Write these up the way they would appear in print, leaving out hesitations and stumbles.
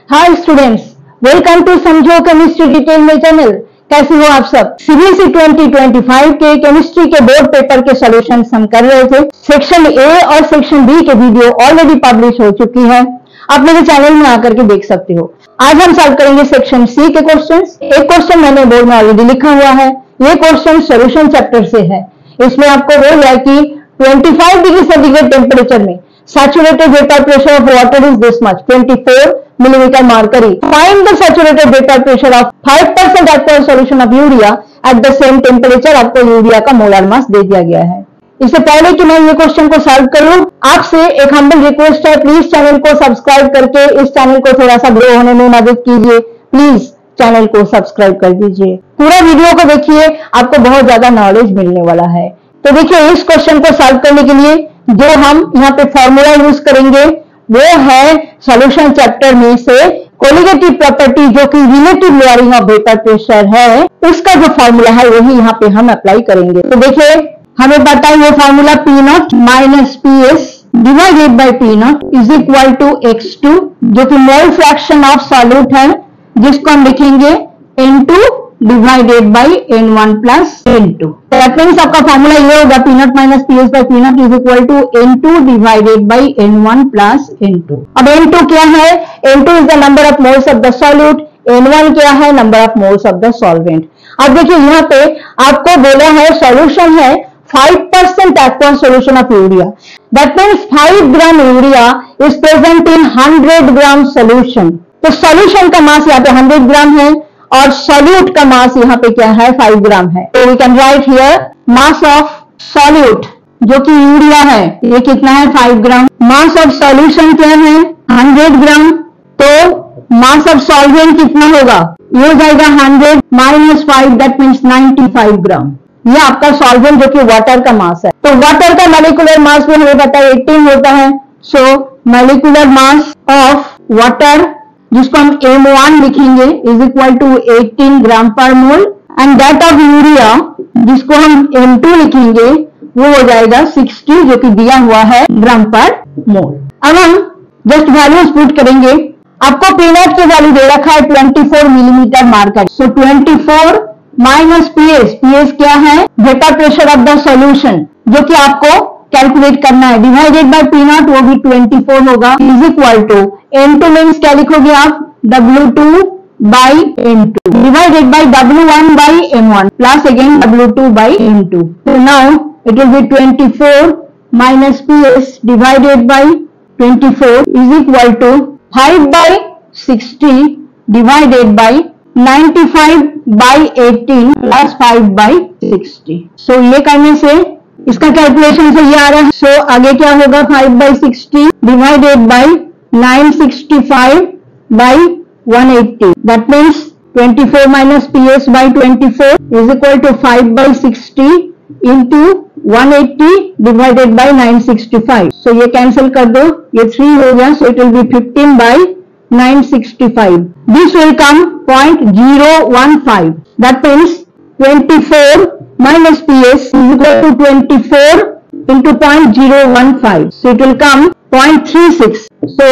Hi students, welcome to समझो chemistry detail में channel. कैसे हो आप सब? सीबीएसई 2025 के केमिस्ट्री के बोर्ड पेपर के सॉल्यूशंस हम कर रहे थे। सेक्शन ए और सेक्शन बी के वीडियो ऑलरेडी पब्लिश हो चुकी है, आप मेरे चैनल में आकर के देख सकते हो। आज हम सॉल्व करेंगे सेक्शन सी के क्वेश्चंस। एक क्वेश्चन मैंने बोर्ड में ऑलरेडी लिखा हुआ है, ये क्वेश्चन सॉल्यूशन चैप्टर से है। इसमें आपको बोल है कि 25 डिग्री सेंटीग्रेड टेम्परेचर में saturated vapor pressure of water is this much, 24 millimeter mercury. Find the saturated vapor pressure of 5% aqueous solution of urea at the same temperature. आपको यूरिया का मोलर मास दे दिया गया है। इससे पहले कि मैं ये क्वेश्चन को सॉल्व करूं, आपसे एक हम्बल रिक्वेस्ट है, प्लीज चैनल को सब्सक्राइब करके इस चैनल को थोड़ा सा ग्रो होने में मदद कीजिए। प्लीज चैनल को सब्सक्राइब कर दीजिए, पूरा वीडियो को देखिए, आपको बहुत ज्यादा नॉलेज मिलने वाला है। तो देखिए, इस क्वेश्चन को सॉल्व करने के लिए जो हम यहाँ पे फॉर्मूला यूज करेंगे वो है सॉल्यूशन चैप्टर में से कोलिगेटिव प्रॉपर्टी, जो कि relative lowering of vapour pressure है, उसका जो फॉर्मूला है वही यहाँ पे हम अप्लाई करेंगे। तो देखिए, हमें पता है ये formula P0 minus PS divided by P0 is equal to X2, जो कि मोल फ्रैक्शन ऑफ सॉल्यूट है, जिसको हम लिखेंगे N2 divided by N1 plus N2। That means आपका फॉर्मूला ये होगा P0 minus PS by P0 is equal to N2 divided by N1 plus N2। अब N2 क्या है? N2 is the number of moles of the solute, N1 क्या है? Number of moles of the solvent. अब देखिए, यहाँ पे आपको बोला है सॉल्यूशन है 5% aqueous solution of urea. That means 5 gram urea is present in 100 gram solution. तो सॉल्यूशन का मास यहाँ पे 100 ग्राम है और सॉल्यूट का मास यहाँ पे क्या है? 5 ग्राम है। तो we can write here mass of solute, जो कि यूरिया है, ये कितना है? 5 ग्राम। मास ऑफ सॉल्यूशन क्या है? 100 ग्राम। तो मास ऑफ सॉल्वेंट कितना होगा? ये हो जाएगा 100 माइनस 5, दैट मीन्स 95 ग्राम। ये आपका सॉल्वेंट जो कि वाटर का मास है। तो वाटर का मॉलिक्यूलर मास भी हमें पता है 18 होता है। सो मॉलिक्यूलर मास ऑफ वाटर, जिसको हम M1 लिखेंगे, इज इक्वल टू 18 ग्राम पर मोल, एंड दैट ऑफ यूरिया, जिसको हम M2 लिखेंगे, वो हो जाएगा 60, जो कि दिया हुआ है ग्राम पर मोल। अब हम जस्ट वैल्यूज पुट करेंगे। आपको P0 की वैल्यू दे रखा है 24 मिलीमीटर मार्कर। सो 24 माइनस PS क्या है? Vapour pressure of the solution, जो कि आपको कैलकुलेट करना है, डिवाइडेड बाय P0, वो भी 24 होगा, is equal to N2 means क्या लिखोगे आप? W2 by M2 divided by W1 by M1 plus again W2 by M2। तो now it will be 24 minus PS divided by 24 is equal to 5 by 60 divided by 95 by 18 plus 5 by 60। So ये करने से इसका calculation से ये आ रहा है। सो आगे क्या होगा? 5 by 60 divided by 965 by 180, that means 24 minus PS by 24 is equal to 5 by 60 into 180 divided by 965। So ये कैंसिल कर दो, ये 3 हो गया, so it will be 15 by 965. This will come 0.015. That means 24 minus PS is equal to 24 into 0.015. So it will come 0.36. So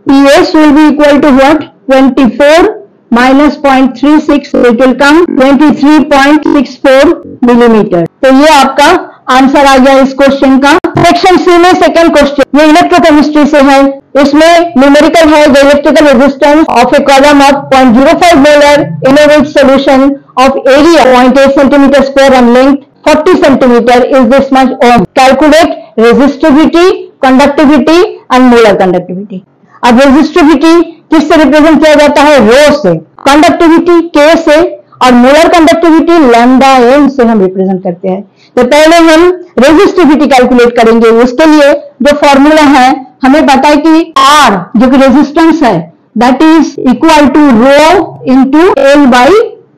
PS will be equal to what? 24 minus 0.36. So it will come 23.64 millimeter. तो ये आपका answer आ गया इस question का। Section C में second question, ये electrochemistry से है। इसमें न्यूमेरिकल है, the electrical resistance of a column of 0.05 molar in a rich solution of area 0.8 centimetre square and length 40 centimetre is this much ohm. Calculate resistivity, conductivity and molar conductivity. अब resistivity किससे represent किया जाता है? रो से, conductivity K से, और molar conductivity lambda M से हम रिप्रेजेंट करते हैं। तो पहले हम रेजिस्टिविटी कैलकुलेट करेंगे। उसके लिए जो फॉर्मूला है, हमें पता है कि R जो कि रेजिस्टेंस है, that is equal to rho into L by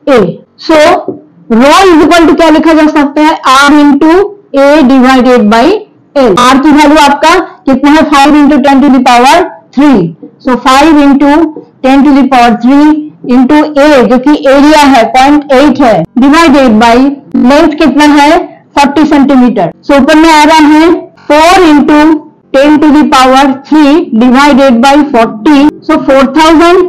A। So rho is equal to क्या लिखा जा सकता है? R into A divided by L। R की वैल्यू आपका कितना है? 5 into 10 to the power 3। So 5 into 10 to the power 3 into A, जो कि एरिया है 0.8 है, डिवाइडेड बाई लेंथ कितना है? 40 सेंटीमीटर। सो ऊपर में आ रहा है 4 into 10 to the power 3 divided by 40. So 4000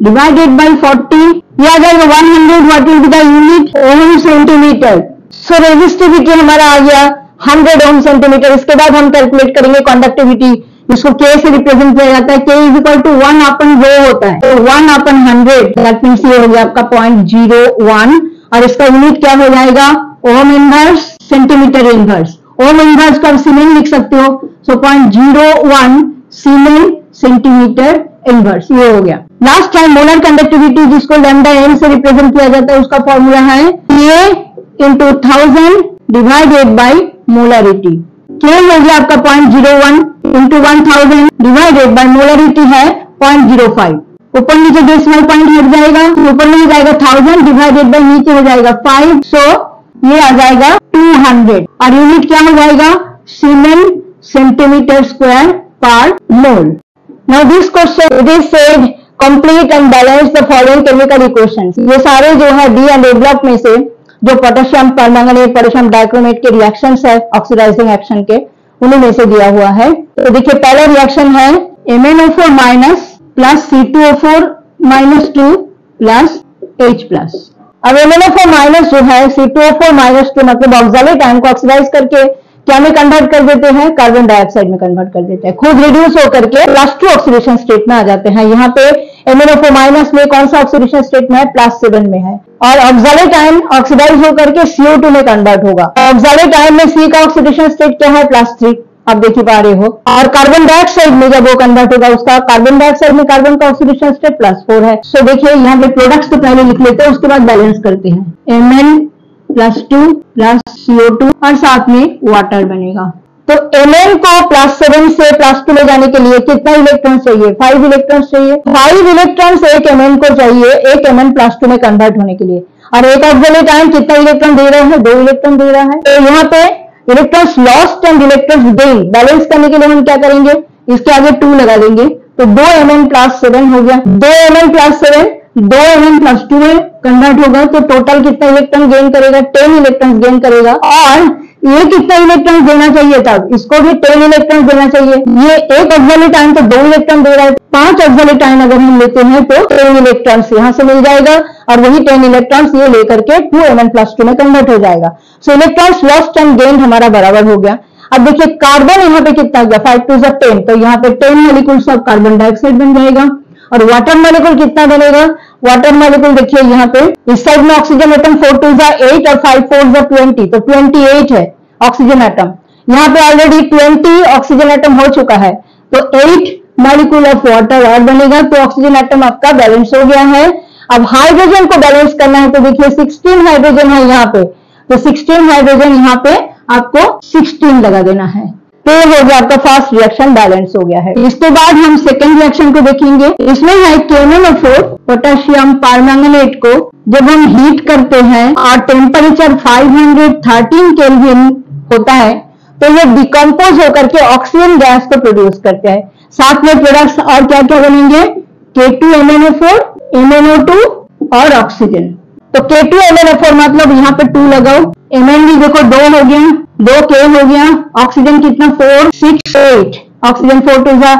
divided by 40, ये आ जाएगा 100. What will be the unit? Ohm centimetre. So resistivity हमारा आ गया 100 ओम सेंटीमीटर. इसके बाद हम कैलकुलेट करेंगे कंडक्टिविटी, इसको K से रिप्रेजेंट किया जाता है. K इज इक्वल टू 1 अपन रो होता है, तो 1 अपन 100. दैट मीन्स ये हो गया आपका 0.01 और इसका यूनिट क्या हो जाएगा? Ohm inverse centimetre inverse. Ohm inverse का सीमेन लिख सकते हो. सो 0.01 सीमेन सेंटीमीटर इनवर्स, ये हो गया. लास्ट टाइम मोलर कंडक्टिविटी जिसको लैम्डा एन से रिप्रेजेंट किया जाता है, उसका फॉर्मूला है K into 1000 divided by molarity. K हो गया आपका 0.01 इंटू 1000 डिवाइडेड बाई मोलरिटी है 0.05. ऊपर नीचे डेसिमल पॉइंट हट जाएगा, ऊपर में जाएगा 1000 डिवाइडेड बाई नीचे हो जाएगा 5. सो ये आ जाएगा 200 और यूनिट क्या हो जाएगा? सीमेन सेंटीमीटर स्क्वायर पर mole. Now this question it is said complete and balance the following chemical equations. ये सारे जो है डी एंड ए ब्लॉक में से जो पोटेशियम परमैंगनेट पोटेशियम डाइक्रोमेट के रिएक्शंस है ऑक्सीडाइजिंग एक्शन के, उन्हीं में से दिया हुआ है. तो देखिए पहला रिएक्शन है MnO4 minus plus C2O4 minus 2 plus H plus. अब MnO4 माइनस जो है C2O4 माइनस 2 मतलब ऑक्सैलेट आयन को ऑक्सीडाइज करके क्या में कन्वर्ट कर देते हैं? कार्बन डाइऑक्साइड में कन्वर्ट कर देते हैं. खुद रिड्यूस होकर के +2 ऑक्सीडेशन स्टेट में आ जाते हैं. यहाँ पे MnO4 माइनस में कौन सा ऑक्सीडेशन स्टेट में है? +7 में है. और ऑक्सैलेट आयन ऑक्सीडाइज होकर के CO2 में कन्वर्ट होगा. ऑक्सैलेट आयन में C का ऑक्सीडेशन स्टेट क्या है? +3. आप देख ही पा रहे हो. और कार्बन डाइऑक्साइड में जब वो कन्वर्ट होगा, उसका कार्बन डाइऑक्साइड में कार्बन का ऑक्सीडेशन स्टेट +4 है. सो देखिए यहाँ पे प्रोडक्ट्स तो पहले लिख लेते हैं, उसके बाद बैलेंस करते हैं. Mn +2 प्लस CO2 और साथ में वाटर बनेगा. तो Mn को +7 से +2 ले जाने के लिए कितना इलेक्ट्रॉन चाहिए? 5 इलेक्ट्रॉन चाहिए. 5 इलेक्ट्रॉन एक Mn को चाहिए, एक Mn +2 में कन्वर्ट होने के लिए. और एक ऑक्सैलेट आयन कितना इलेक्ट्रॉन दे रहा है? 2 इलेक्ट्रॉन दे रहा है. तो यहाँ पे electrons lost and electrons gain balance करने के लिए हम क्या करेंगे? इसके आगे 2 लगा देंगे. तो 2 Mn +7 हो गया. 2 Mn +7 2 Mn +2 में कन्वर्ट होगा, तो टोटल कितना इलेक्ट्रॉन गेन करेगा? 10 इलेक्ट्रॉन गेन करेगा. और ये कितना इलेक्ट्रॉन देना चाहिए था? इसको भी 10 इलेक्ट्रॉन देना चाहिए. ये एक ऑक्सैलेट आयन तो 2 इलेक्ट्रॉन दे रहा है. 5 ऑक्सैलेट आयन अगर हम लेते हैं तो 10 इलेक्ट्रॉन यहाँ से मिल जाएगा और वही 10 इलेक्ट्रॉन ये लेकर के 2 Mn +2 में कन्वर्ट हो जाएगा. सो इलेक्ट्रॉन्स लॉस्ट एंड गेन हमारा बराबर हो गया. अब देखिए कार्बन यहाँ पे कितना गया? 5 2 10. तो यहाँ पे 10 मॉलिक्यूल्स ऑफ कार्बन डाइऑक्साइड बन जाएगा. और वाटर मॉलिक्यूल कितना बनेगा? वाटर मॉलिक्यूल देखिए यहाँ पे इस साइड में ऑक्सीजन एटम 4 2 8 और 5 4 20, तो 28 है ऑक्सीजन एटम. यहाँ पे ऑलरेडी 20 ऑक्सीजन एटम हो चुका है, तो 8 मॉलिक्यूल ऑफ वाटर और बनेगा. तो ऑक्सीजन एटम आपका बैलेंस हो गया है. अब हाइड्रोजन को बैलेंस करना है, तो देखिए 16 हाइड्रोजन है यहाँ पे, तो 16 हाइड्रोजन यहाँ पे आपको 16 लगा देना है. तो ये हो गया आपका फर्स्ट रिएक्शन बैलेंस हो गया है. इसके बाद हम सेकेंड रिएक्शन को देखेंगे. इसमें है KMnO4 पोटेशियम परमैंगनेट को जब हम हीट करते हैं और टेम्परेचर 513 केल्विन होता है, तो ये डिकम्पोज होकर के ऑक्सीजन गैस को प्रोड्यूस करते हैं. साथ में प्रोडक्ट्स और क्या क्या बनेंगे? K2MnO4 MnO2 और ऑक्सीजन. तो K2MnO4 मतलब यहाँ पे 2 लगाओ. Mn भी देखो 2 हो गया, 2 K हो गया. ऑक्सीजन कितना? 4 6 8. Oxygen 4 2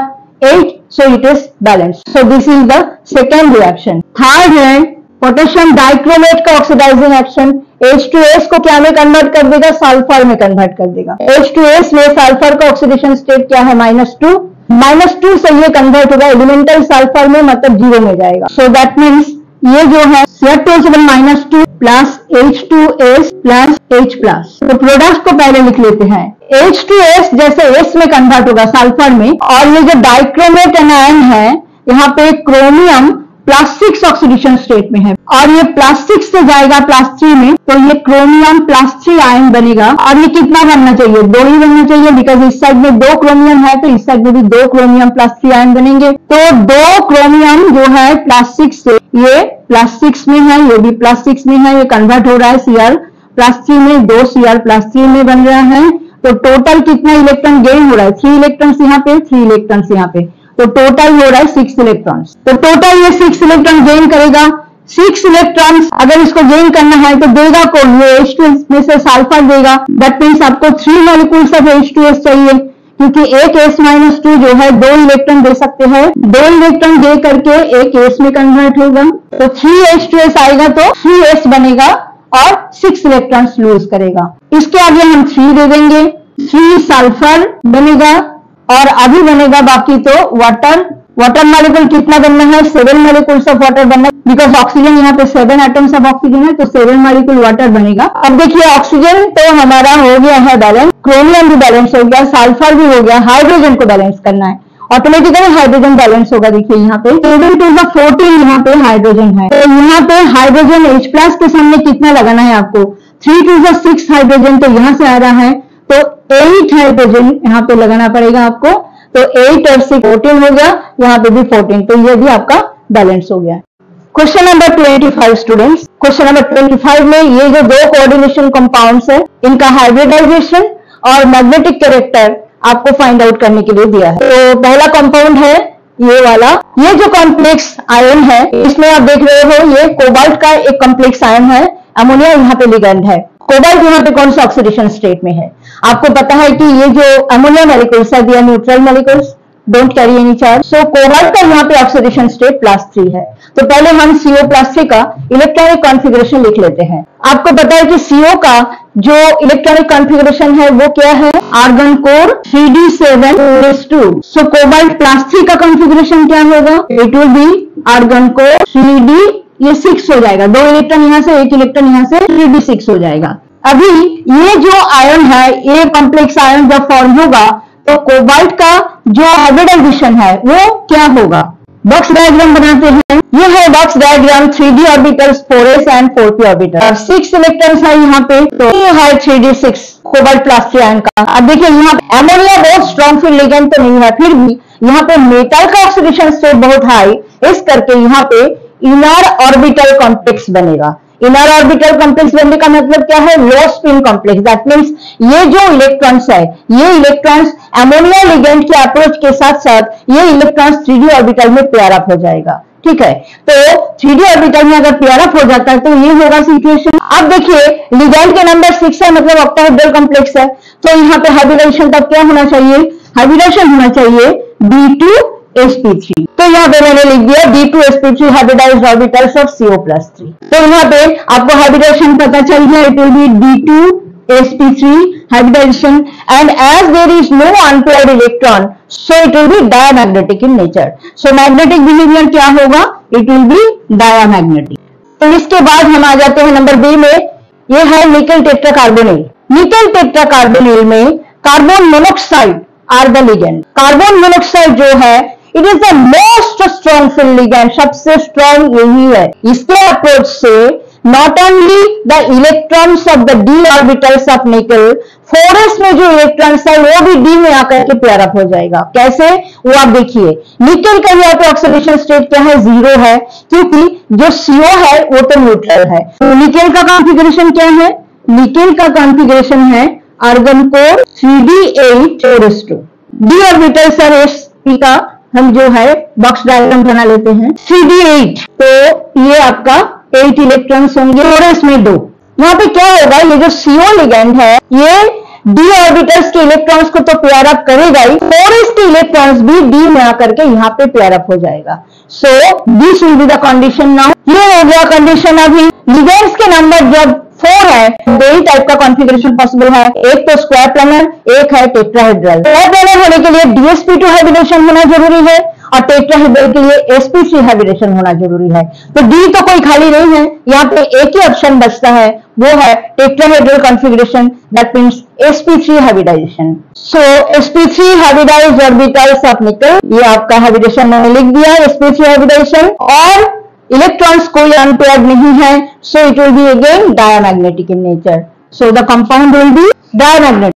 8. So it is balance. So this is the second reaction. Third है पोटेशियम डाइक्रोमेट का ऑक्सीडाइजिंग एक्शन. H2S को क्या में कन्वर्ट कर देगा? सल्फर में कन्वर्ट कर देगा. H2S में सल्फर का ऑक्सीडेशन स्टेट क्या है? -2. -2 से ये कन्वर्ट होगा एलिमेंटल सल्फर में, मतलब 0 में जाएगा. सो दैट मीन्स ये जो है -2 plus H2S plus H plus. तो प्रोडक्ट को पहले लिख लेते हैं. H2S जैसे S में कन्वर्ट होगा सल्फर में, और ये जो डाइक्रोमेट आयन है यहाँ पे क्रोमियम +6 ऑक्सीडेशन स्टेट में है और ये +6 से जाएगा +3 में, तो ये क्रोमियम +3 आयन बनेगा. और ये कितना बनना चाहिए? 2 ही बनना चाहिए, बिकॉज इस साइड में 2 क्रोमियम है, तो इस साइड में भी 2 क्रोमियम +3 आयन बनेंगे. तो 2 क्रोमियम जो है +6 से ये +6 में है, ये भी +6 में है, ये कन्वर्ट हो रहा है Cr+3 में, 2 Cr+3 में बन रहा है. तो टोटल कितना इलेक्ट्रॉन गेन हो रहा है? 3 इलेक्ट्रॉन्स यहाँ पे, 3 इलेक्ट्रॉन्स यहाँ पे, तो टोटल हो रहा है 6 इलेक्ट्रॉन्स. तो टोटल ये 6 इलेक्ट्रॉन गेन करेगा. 6 इलेक्ट्रॉन्स अगर इसको गेन करना है तो देगा कौन? ये H2S में से सल्फर देगा. दैट मीन्स आपको 3 मॉलिक्यूल्स ऑफ H2S चाहिए. क्योंकि एक S-2 जो है 2 इलेक्ट्रॉन दे सकते हैं, 2 इलेक्ट्रॉन दे करके एक S में कन्वर्ट होगा, तो 3H2S आएगा तो 3S बनेगा और 6 इलेक्ट्रॉन्स लूज करेगा। इसके आगे हम 3 दे देंगे, 3 सल्फर बनेगा और अभी बनेगा बाकी तो वाटर मॉलिक्यूल कितना बनना है, 7 मॉलिक्यूल्स ऑफ वाटर बनना है, बिकॉज ऑक्सीजन यहाँ पे 7 एटम्स ऑफ ऑक्सीजन है, तो 7 मॉलिक्यूल वाटर बनेगा। अब देखिए ऑक्सीजन तो हमारा हो गया है बैलेंस, क्रोमियम भी बैलेंस हो गया, सल्फर भी हो गया, हाइड्रोजन को बैलेंस करना है, ऑटोमेटिकली हाइड्रोजन बैलेंस होगा। देखिए यहाँ पे 14 यहाँ पे हाइड्रोजन है, तो यहाँ पे हाइड्रोजन H+ के सामने कितना लगाना है आपको, 3 2 6 हाइड्रोजन तो यहाँ से आ रहा है, तो 8 हाइड्रोजन यहाँ पे लगाना पड़ेगा आपको, तो 8 और 6 14 हो गया, यहाँ पे भी 14, तो ये भी आपका बैलेंस हो गया। Question number 25 students, question number 25 में ये जो 2 कोऑर्डिनेशन कंपाउंड्स है, इनका हाइब्रिडाइजेशन और मैग्नेटिक कैरेक्टर आपको फाइंड आउट करने के लिए दिया है। तो पहला कंपाउंड है ये वाला, ये जो कॉम्प्लेक्स आयन है, इसमें आप देख रहे हो ये कोबाल्ट का एक कॉम्प्लेक्स आयन है, अमोनिया यहाँ पे लिगेंड है। कोबाल्ट यहाँ पे कौन सा ऑक्सीडेशन स्टेट में है, आपको पता है कि ये जो अमोनिया मॉलिक्यूल्स है, they are neutral molecules, don't carry any charge, so cobalt का यहाँ पे ऑक्सीडेशन स्टेट +3 है। तो पहले हम CO+3 का इलेक्ट्रॉनिक कॉन्फ़िगरेशन लिख लेते हैं। आपको पता है कि CO का जो इलेक्ट्रॉनिक कॉन्फ़िगरेशन है वो क्या है, आर्गन कोर 3d7s2, सो कोबाल्ट +3 का कॉन्फ़िगरेशन क्या होगा, it will be argon core 3d, ये 6 हो जाएगा, 2 इलेक्ट्रॉन यहाँ से, 1 इलेक्ट्रॉन यहाँ से, 3d6 हो जाएगा। अभी ये जो आयन है, ये कॉम्प्लेक्स आयन जब फॉर्म होगा तो कोबाल्ट का जो हाइब्रिडाइजेशन है वो क्या होगा, बॉक्स डायग्राम बनाते हैं। ये है box diagram, 3d orbitals 4s and 4p orbital और 6 इलेक्ट्रॉन्स है यहाँ पे, तो ये है 3d6 कोबाल्ट +3 आयन का। अब देखिए यहाँ पे अमोनिया बहुत स्ट्रॉन्ग फील्ड लिगेंड तो नहीं है, फिर भी यहाँ पे मेटल का ऑक्सीडेशन स्टेट बहुत हाई, इस करके यहाँ पे इनर ऑर्बिटल कॉम्प्लेक्स बनेगा। इनर ऑर्बिटल कॉम्प्लेक्स बनने का मतलब क्या है, लो स्पिन कॉम्प्लेक्स, दैट मीन्स ये जो इलेक्ट्रॉन्स है, ये इलेक्ट्रॉन्स अमोनिया लिगेंड के अप्रोच के साथ साथ ये इलेक्ट्रॉन्स 3d ऑर्बिटल में पेयर अप हो जाएगा। ठीक है, तो 3d ऑर्बिटल में अगर पेयर अप हो जाता है तो ये होगा सिचुएशन। अब देखिए लिगेंड के नंबर 6 है, मतलब ऑक्टाहेड्रल कॉम्प्लेक्स है, तो यहाँ पे हाइब्रिडाइजेशन तब क्या होना चाहिए, हाइब्रिडाइजेशन होना चाहिए D2sp3, तो यहाँ पे मैंने लिख दिया D2sp3 hybridised orbitals of CO+3। तो यहाँ पे आपको हाइब्रिडाइजेशन पता चल गया, it will B D2sp3 hybridization, and as there is no unpaired electron, so it will be diamagnetic in nature. So magnetic behavior क्या होगा, it will be diamagnetic. तो इसके बाद हम आ जाते हैं नंबर बी में, ये है निकल टेट्राकार्बोनिल। निकल टेट्राकार्बोनिल में carbon monoxide are the ligand. Carbon monoxide जो है it is the most strong field ligand, सबसे स्ट्रॉन्ग यही है। इसके अप्रोच से not only the electrons of the d orbitals of nickel, 4s में जो इलेक्ट्रॉन्स है वो भी d में आकर के पेयर अप हो जाएगा। कैसे, वो आप देखिए, निकल का यहाँ पे ऑक्सीडेशन स्टेट क्या है, 0 है, क्योंकि जो CO है वो तो न्यूट्रल है। तो निकल का कॉन्फ़िगरेशन क्या है, निकल का कॉन्फ़िगरेशन है argon core 3d8s2, d orbital सर sp का हम जो है बॉक्स डायग्राम बना लेते हैं, 3d8, तो ये आपका 8 इलेक्ट्रॉन्स होंगे और इसमें 2। यहाँ पे क्या होगा, ये जो CO लिगेंड है ये d ऑर्बिटल्स के इलेक्ट्रॉन्स को तो पेयर अप करेगा ही, 4s के इलेक्ट्रॉन्स भी d में आकर के यहाँ पे पेयर अप हो जाएगा। So this will be the condition now. ये हो गया कंडीशन। अभी लिगेंड्स के नंबर जब 4 है, दो ही टाइप का कॉन्फ़िगरेशन पॉसिबल है, एक तो स्क्वायर प्लानर, एक है टेट्राहेड्रल। स्क्वायर प्लानर होने के लिए DsP2 हाइब्रिडेशन होना जरूरी है और टेट्राहेड्रल के लिए sp3 हाइब्रिडेशन होना जरूरी है। तो D तो कोई खाली नहीं है, यहाँ पे एक ही ऑप्शन बचता है, वो है tetrahedral configuration, that means sp3 hybridisation. So sp3 hybridised orbitals of nickel, ये आपका हाइब्रिडेशन मैंने लिख दिया है, sp3 हाइब्रिडाइजेशन, और इलेक्ट्रॉन्स कोई अनपेयर्ड नहीं है, सो it will be again diamagnetic in nature, so the compound will be diamagnetic.